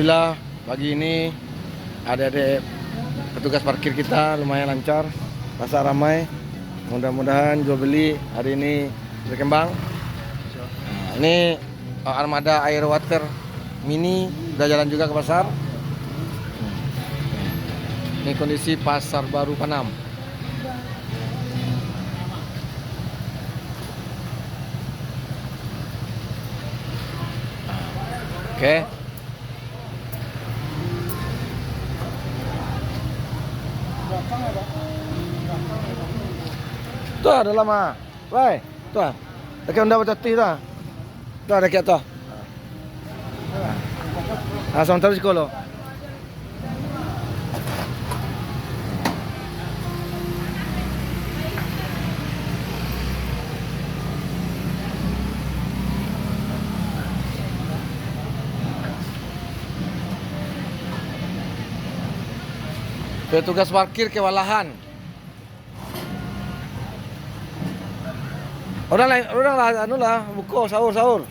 Alhamdulillah pagi ini adik-adik petugas parkir kita lumayan lancar, pasar ramai. Mudah-mudahan jual beli hari ini berkembang. Nah, ini armada air water mini udah jalan juga ke pasar. Ini kondisi pasar baru Panam. Oke. Tuh ada lama. Woi, tuh. Dekat unda baca ti tuh. Tuh dekat tuh. Langsung terus sekolah. Petugas parkir kewalahan. Orang lah, anu lah, buka sahur.